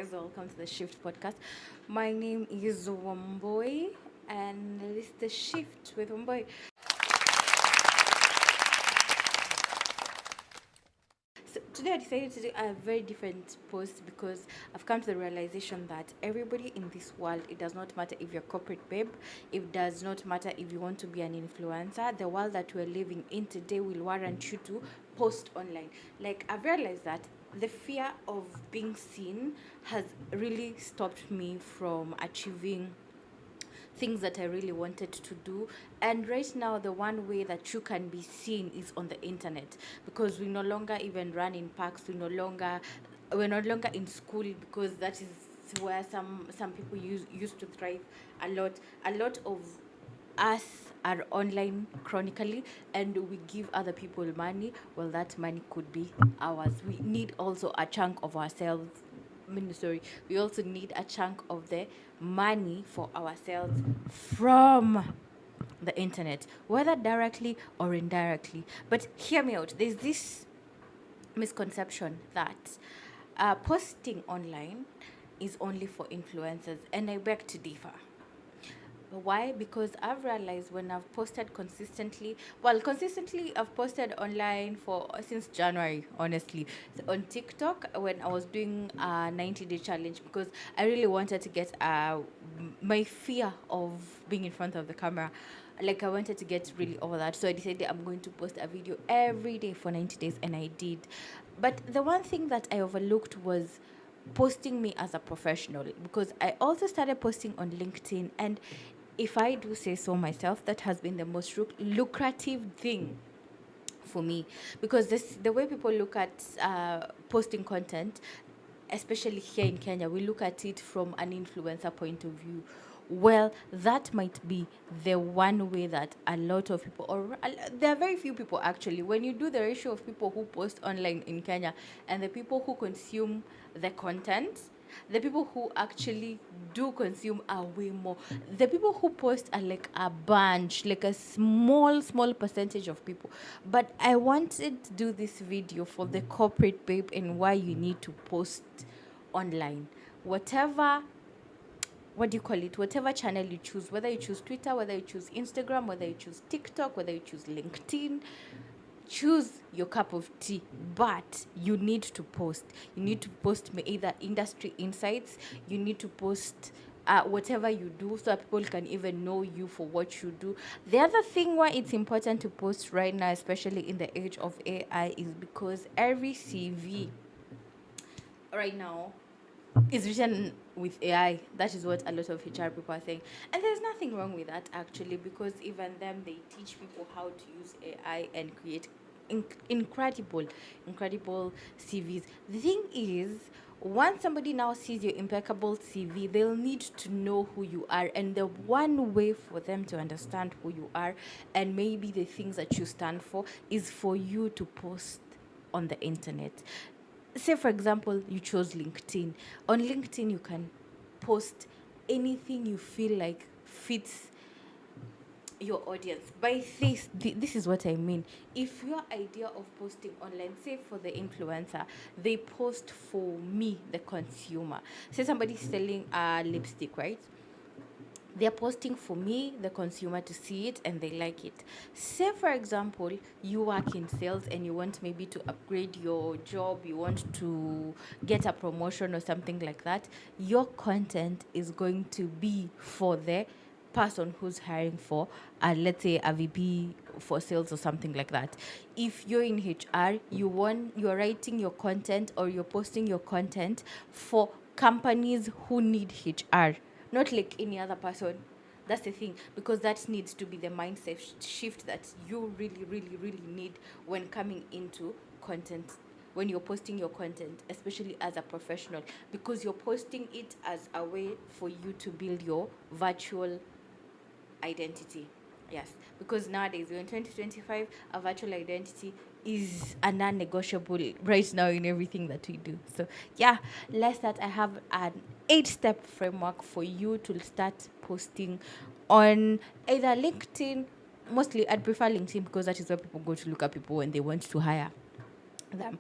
guys, welcome to the Shift podcast. My name is Wamboy, and this is the Shift with Wamboy. So today I decided to do a very different post because I've come to the realization that everybody in this world, it does not matter if you're a corporate babe, it does not matter if you want to be an influencer. The world that we're living in today will warrant you to post online. Like I've realized that the fear of being seen has really stopped me from achieving things that I really wanted to do. And right now, the one way that you can be seen is on the internet, because we no longer even run in parks. We're no longer in school, because that is where some people used to thrive a lot. A lot of us are online chronically, and we give other people money. Well, that money could be ours. We need also a chunk of ourselves. Sorry, we also need a chunk of the money for ourselves from the internet, whether directly or indirectly. But hear me out. There's this misconception that posting online is only for influencers, and I beg to differ. Why? Because I've realized when I've posted consistently I've posted online for since January, honestly. So on TikTok, when I was doing a 90-day challenge, because I really wanted to get my fear of being in front of the camera. Like I wanted to get really over that. So I decided I'm going to post a video every day for 90 days, and I did. But the one thing that I overlooked was posting me as a professional, because I also started posting on LinkedIn, and if I do say so myself, that has been the most lucrative thing for me, because this the way people look at posting content, especially here in Kenya, we look at it from an influencer point of view. Well, that might be the one way that a lot of people, or there are very few people actually, when you do the ratio of people who post online in Kenya and the people who consume the content, the people who actually do consume are way more. The people who post are like a bunch, like a small percentage of people. But I wanted to do this video for the corporate babe and why you need to post online. Whatever channel you choose, whether you choose Twitter, whether you choose Instagram, whether you choose TikTok, whether you choose LinkedIn, choose your cup of tea, but you need to post. You need to post either industry insights. You need to post whatever you do, so that people can even know you for what you do. The other thing why it's important to post right now, especially in the age of AI, is because every CV right now is written with AI. That is what a lot of HR people are saying. And there's nothing wrong with that actually, because even them, they teach people how to use AI and create incredible CVs. The thing is, once somebody now sees your impeccable CV, they'll need to know who you are. And the one way for them to understand who you are and maybe the things that you stand for is for you to post on the internet. Say for example, you chose LinkedIn. On LinkedIn you can post anything you feel like fits your audience. By this is what I mean. If your idea of posting online, say for the influencer, they post for me, the consumer. Say somebody's selling a lipstick, right? They're posting for me, the consumer, to see it and they like it. Say, for example, you work in sales and you want maybe to upgrade your job, you want to get a promotion or something like that. Your content is going to be for the person who's hiring for, let's say, a VP for sales or something like that. If you're in HR, you're writing your content or you're posting your content for companies who need HR, not like any other person. That's the thing, because that needs to be the mindset shift that you really need when coming into content, when you're posting your content, especially as a professional, because you're posting it as a way for you to build your virtual identity. Yes, because nowadays we're in 2025, a virtual identity is a non-negotiable right now in everything that we do. So yeah, let's start. I have an 8-step framework for you to start posting on either LinkedIn. Mostly I'd prefer LinkedIn because that is where people go to look at people when they want to hire them.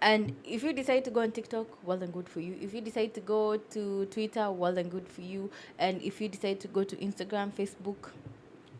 And if you decide to go on TikTok, well and good for you. If you decide to go to Twitter, well and good for you. And if you decide to go to Instagram, Facebook,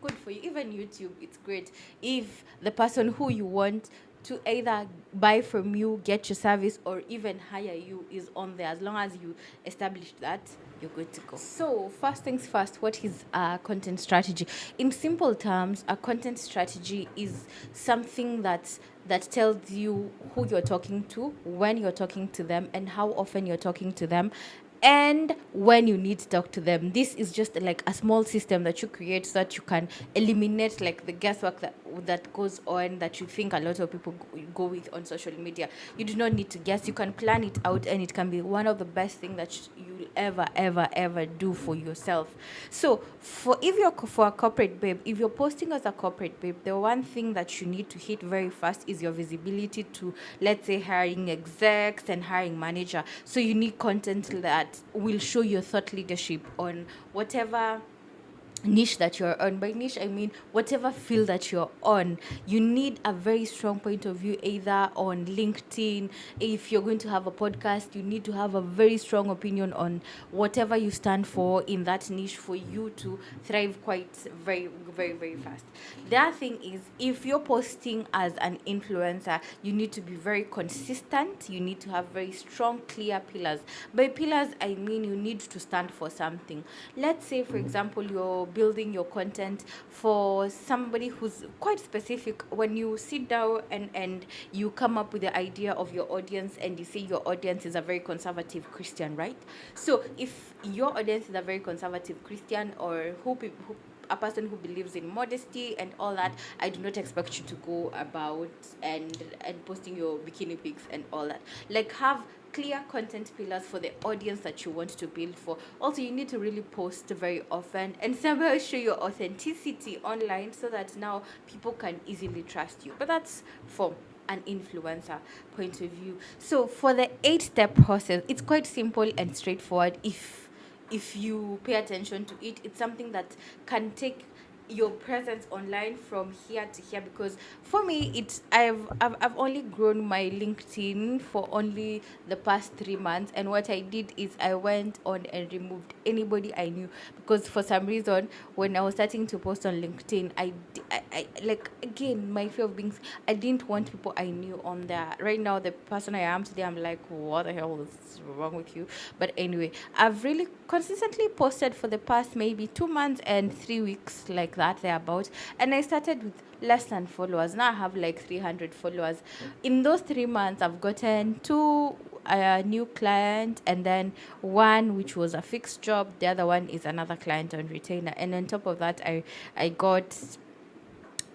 good for you. Even YouTube, it's great. If the person who you want to either buy from you, get your service, or even hire you is on there, as long as you establish that, you're good to go. So, first things first, what is a content strategy? In simple terms, a content strategy is something that tells you who you're talking to, when you're talking to them, and how often you're talking to them, and when you need to talk to them. This is just like a small system that you create so that you can eliminate like the guesswork that goes on, that you think a lot of people go with on social media. You do not need to guess. You can plan it out, and it can be one of the best things that you'll ever do for yourself. So for a corporate babe, if you're posting as a corporate babe, the one thing that you need to hit very fast is your visibility to, let's say, hiring execs and hiring manager. So you need content that will show your thought leadership on whatever niche that you're on. By niche, I mean whatever field that you're on. You need a very strong point of view, either on LinkedIn. If you're going to have a podcast, you need to have a very strong opinion on whatever you stand for in that niche for you to thrive quite very fast. The other thing is, if you're posting as an influencer, you need to be very consistent. You need to have very strong, clear pillars. By pillars, I mean you need to stand for something. Let's say, for example, you're building your content for somebody who's quite specific. When you sit down and you come up with the idea of your audience, and you say your audience is a very conservative Christian, right? So if your audience is a very conservative Christian, or a person who believes in modesty and all that, I do not expect you to go about and posting your bikini pics and all that. Like, have clear content pillars for the audience that you want to build for. Also, you need to really post very often and somehow show your authenticity online, so that now people can easily trust you. But that's for an influencer point of view. So for the 8-step process, it's quite simple and straightforward. If you pay attention to it, it's something that can take your presence online from here to here. Because for me, I've only grown my LinkedIn for only the past 3 months, and what I did is I went on and removed anybody I knew, because for some reason when I was starting to post on LinkedIn, I like, again, my fear of being, I didn't want people I knew on there. Right now, the person I am today, I'm like, what the hell is wrong with you? But anyway, I've really consistently posted for the past maybe 2 months and 3 weeks, like that, thereabout. And I started with less than followers. Now I have like 300 followers. In those 3 months, I've gotten two new client, and then one which was a fixed job. The other one is another client on retainer. And on top of that, I got,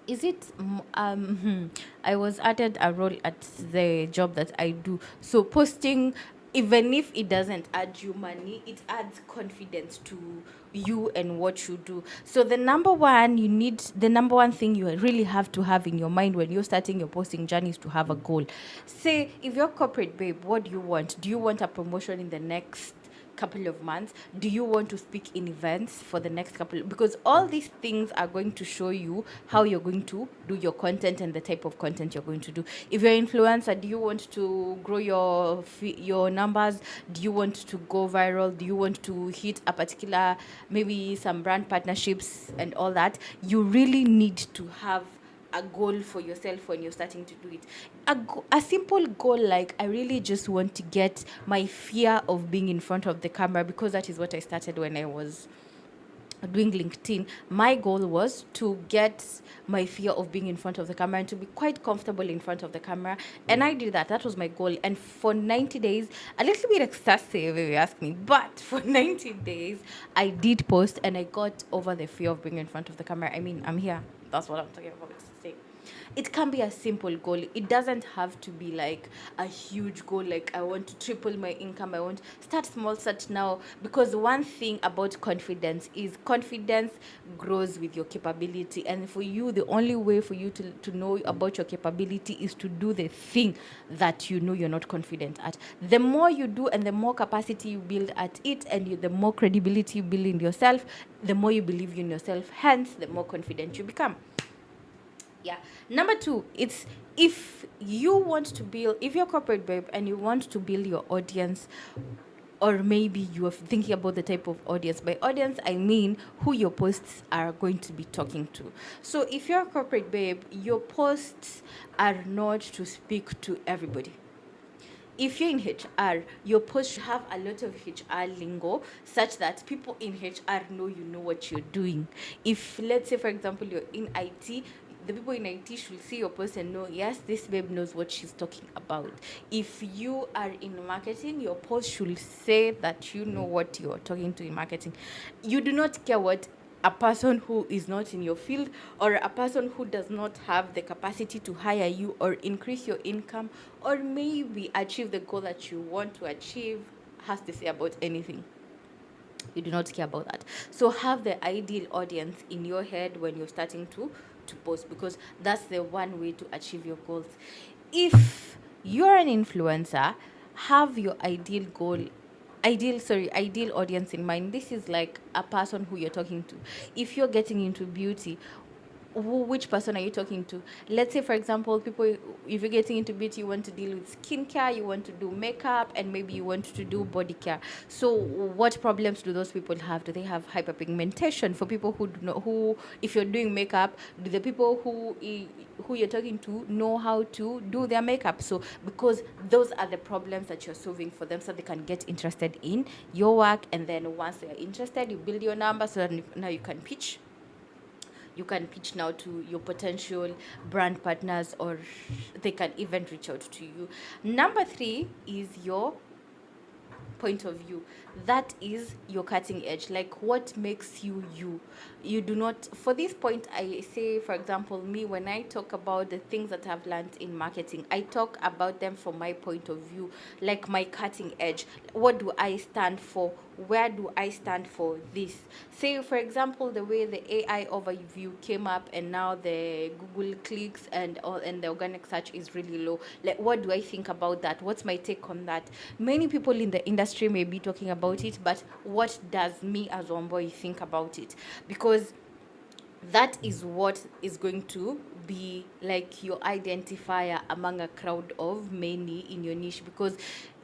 is it I was added a role at the job that I do. So posting, even if it doesn't add you money, it adds confidence to you and what you do. So the number one thing you really have to have in your mind when you're starting your posting journey is to have a goal. Say, if you're corporate babe, what do you want? Do you want a promotion in the next couple of months? Do you want to speak in events for the next couple? Because all these things are going to show you how you're going to do your content and the type of content you're going to do. If you're an influencer, do you want to grow your numbers? Do you want to go viral? Do you want to hit a particular, maybe some brand partnerships and all that? You really need to have a goal for yourself when you're starting to do it. A simple goal, like, I really just want to get my fear of being in front of the camera, because that is what I started when I was doing LinkedIn. My goal was to get my fear of being in front of the camera and to be quite comfortable in front of the camera. And I did that. That was my goal. And for 90 days, a little bit excessive if you ask me, but for 90 days, I did post and I got over the fear of being in front of the camera. I mean, I'm here. That's what I'm talking about today. It can be a simple goal. It doesn't have to be like a huge goal, like I want to triple my income. I want start small, start now. Because one thing about confidence is confidence grows with your capability. And for you, the only way for you to know about your capability is to do the thing that you know you're not confident at. The more you do and the more capacity you build at it, and the more credibility you build in yourself, the more you believe in yourself, hence the more confident you become. Yeah. Number two, it's if you want to build, if you're a corporate babe and you want to build your audience, or maybe you are thinking about the type of audience. By audience, I mean who your posts are going to be talking to. So if you're a corporate babe, your posts are not to speak to everybody. If you're in HR, your post should have a lot of HR lingo such that people in HR know you know what you're doing. If, let's say, for example, you're in IT, the people in IT should see your post and know, yes, this babe knows what she's talking about. If you are in marketing, your post should say that you know what you're talking to in marketing. You do not care what a person who is not in your field or a person who does not have the capacity to hire you or increase your income or maybe achieve the goal that you want to achieve has to say about anything. You do not care about that. So have the ideal audience in your head when you're starting to post, because that's the one way to achieve your goals. If you're an influencer, have your ideal audience in mind. This is like a person who you're talking to. If you're getting into beauty, which person are you talking to? Let's say, for example, people, if you're getting into beauty, you want to deal with skincare, you want to do makeup, and maybe you want to do body care. So what problems do those people have? Do they have hyperpigmentation? For people who do not, who, if you're doing makeup, do the people who you're talking to know how to do their makeup? So because those are the problems that you're solving for them, so they can get interested in your work. And then once they're interested, you build your number so that now you can pitch now to your potential brand partners, or they can even reach out to you. Number three is your point of view. That is your cutting edge, like what makes you you. You do not, for this point, I say, for example, me, when I talk about the things that I've learned in marketing, I talk about them from my point of view, like my cutting edge. What do I stand for? Where do I stand for this? Say, for example, the way the AI overview came up and now the Google clicks and all, and the organic search is really low. Like, what do I think about that? What's my take on that? Many people in the industry may be talking about it, but what does me as one boy think about it? Because that is what is going to be like your identifier among a crowd of many in your niche. Because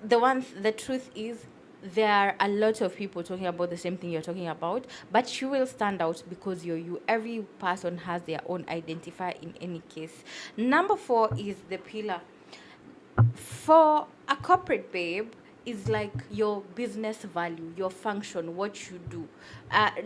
the truth is, there are a lot of people talking about the same thing you're talking about, but you will stand out because you're you. Every person has their own identifier in any case. Number four is the pillar. For a corporate babe, is like your business value, your function, what you do.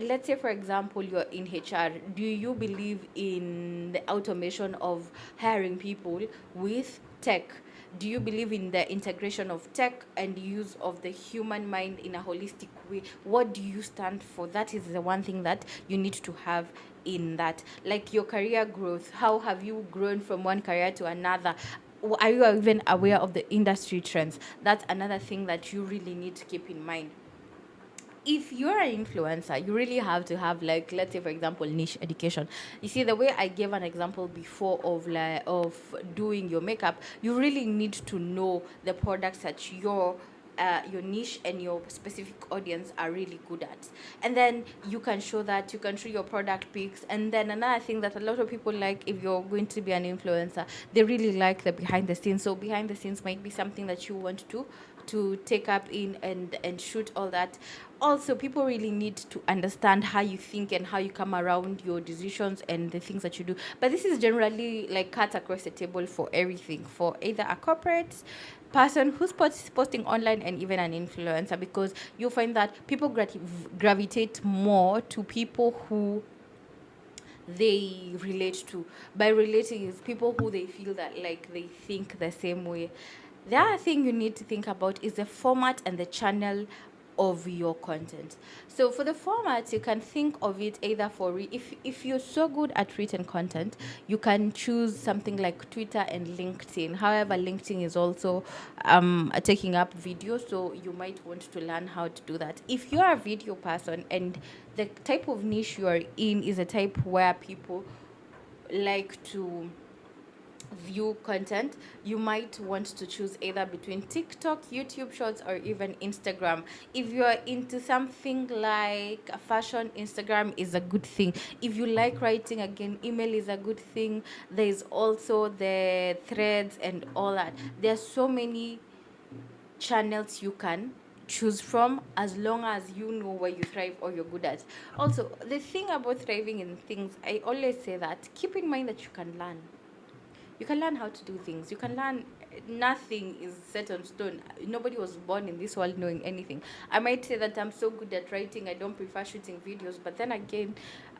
Let's say, for example, you're in HR. Do you believe in the automation of hiring people with tech? Do you believe in the integration of tech and use of the human mind in a holistic way? What do you stand for? That is the one thing that you need to have in that. Like your career growth, how have you grown from one career to another? Are you even aware of the industry trends? That's another thing that you really need to keep in mind. If you're an influencer, you really have to have, like, let's say, for example, niche education. You see, the way I gave an example before of doing your makeup, you really need to know the products that your niche and your specific audience are really good at, and then you can show your product pics. And then another thing that a lot of people like, if you're going to be an influencer, they really like the behind the scenes. So behind the scenes might be something that you want to take up in and shoot all that. Also, people really need to understand how you think and how you come around your decisions and the things that you do. But this is generally like cut across the table for everything, for either a corporate person who's posting online and even an influencer, because you'll find that people gravitate more to people who they relate to. By relating is people who they feel that like they think the same way. The other thing you need to think about is the format and the channel of your content. So for the format, you can think of it either if you're so good at written content, you can choose something like Twitter and LinkedIn. However, LinkedIn is also taking up video, so you might want to learn how to do that. If you're a video person and the type of niche you are in is a type where people like to view content, you might want to choose either between TikTok, YouTube Shorts, or even Instagram. If you are into something like a fashion, Instagram is a good thing. If you like writing, again, email is a good thing. There's also the threads and all that. There's so many channels you can choose from, as long as you know where you thrive or you're good at. Also, the thing about thriving in things, I always say that keep in mind that you can learn. You can learn how to do things. You can learn. Nothing is set on stone. Nobody was born in this world knowing anything. I might say that I'm so good at writing, I don't prefer shooting videos, but then again,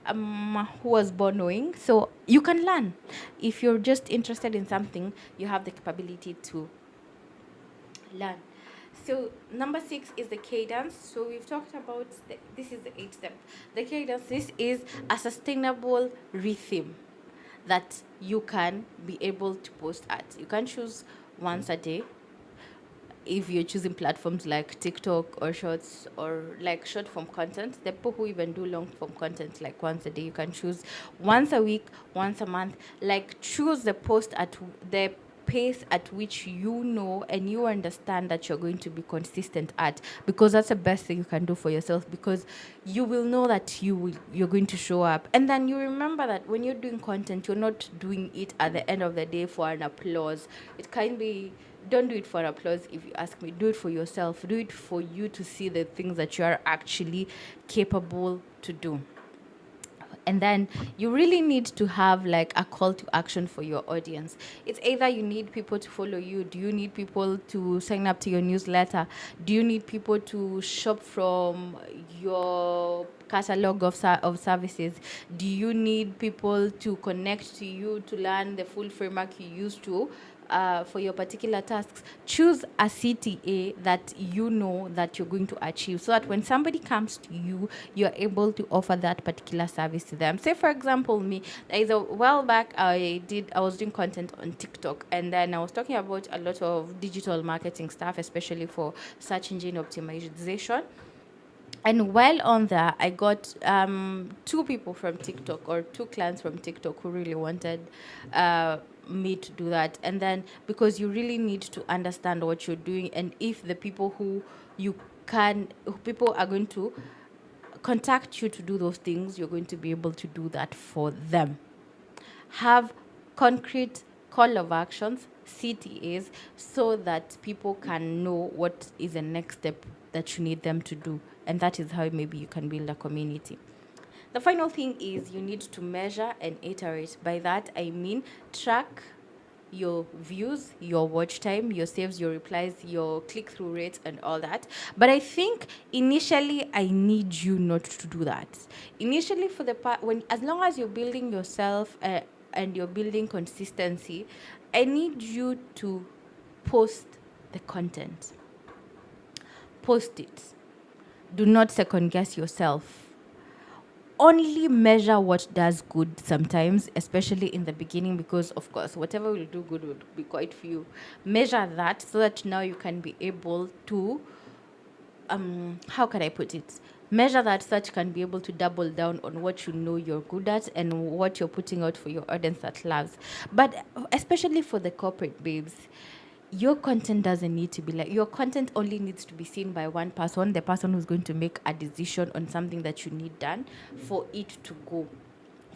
who was born knowing? So you can learn. If you're just interested in something, you have the capability to learn. So number 6 is the cadence. So we've talked about this is the 8th step. The cadence. This is a sustainable rhythm that you can be able to post at. You can choose once a day. If you're choosing platforms like TikTok or Shorts or like short form content, the people who even do long form content like once a day, you can choose once a week, once a month. Like choose the post at the pace at which you know and you understand that you're going to be consistent at, because that's the best thing you can do for yourself, because you will know that you're going to show up. And then you remember that when you're doing content, you're not doing it at the end of the day for an applause. It can be, don't do it for applause. If you ask me, do it for yourself. Do it for you to see the things that you are actually capable to do. And then you really need to have like a call to action for your audience. It's either you need people to follow you. Do you need people to sign up to your newsletter? Do you need people to shop from your catalog of services? Do you need people to connect to you to learn the full framework you use to for your particular tasks? Choose a CTA that you know that you're going to achieve, so that when somebody comes to you, you're able to offer that particular service to them. Say, for example, me, there is a while back, I was doing content on TikTok, and then I was talking about a lot of digital marketing stuff, especially for search engine optimization. And while on there, I got two people from TikTok, or two clients from TikTok, who really wanted me to do that. And then, because you really need to understand what you're doing, and if the people who people are going to contact you to do those things, you're going to be able to do that for them. Have concrete call of actions, CTAs, so that people can know what is the next step that you need them to do. And that is how maybe you can build a community. The final thing is you need to measure and iterate. By that, I mean track your views, your watch time, your saves, your replies, your click-through rates, and all that. But I think initially I need you not to do that. Initially, for the part when, as long as you're building yourself and you're building consistency, I need you to post the content. Post it. Do not second guess yourself. Only measure what does good sometimes, especially in the beginning, because of course whatever will do good will be quite few. Measure that, so that now you can be able to how can I put it? Measure that, such can be able to double down on what you know you're good at and what you're putting out for your audience that loves. But especially for the corporate babes, your content doesn't need to be like, your content only needs to be seen by one person, the person who's going to make a decision on something that you need done, for it to go.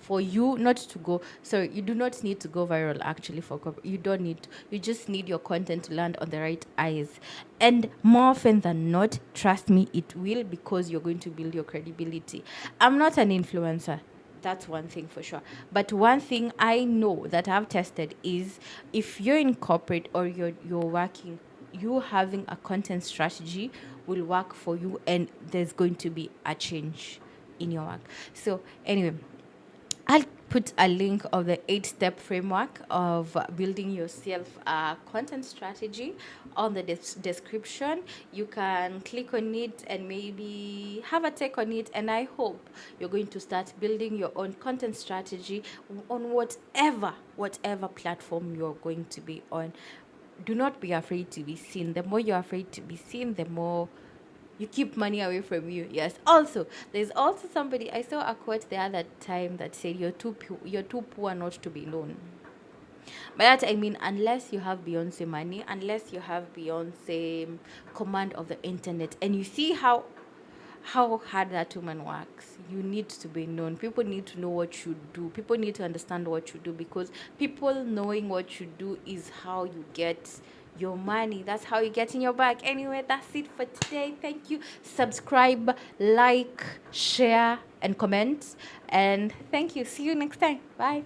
For you not to go, sorry, you do not need to go viral actually for you don't need to, you just need your content to land on the right eyes. And more often than not, trust me, it will, because you're going to build your credibility. I'm not an influencer, that's one thing for sure. But one thing I know that I've tested is, if you're in corporate or you're working, you having a content strategy will work for you, and there's going to be a change in your work. So anyway, I'll put a link of the 8-step framework of building yourself a content strategy on the description. You can click on it and maybe have a take on it. And I hope you're going to start building your own content strategy on whatever platform you're going to be on. Do not be afraid to be seen. The more you're afraid to be seen, the more you keep money away from you. Yes. Also, there's also somebody, I saw a quote the other time that said, you're too poor not to be known. By that I mean, unless you have Beyonce money, unless you have Beyonce command of the internet, and you see how hard that woman works. You need to be known. People need to know what you do. People need to understand what you do, because people knowing what you do is how you get your money. That's how you get in your bag. Anyway, that's it for today. Thank you. Subscribe, like, share, and comment. And thank you. See you next time. Bye.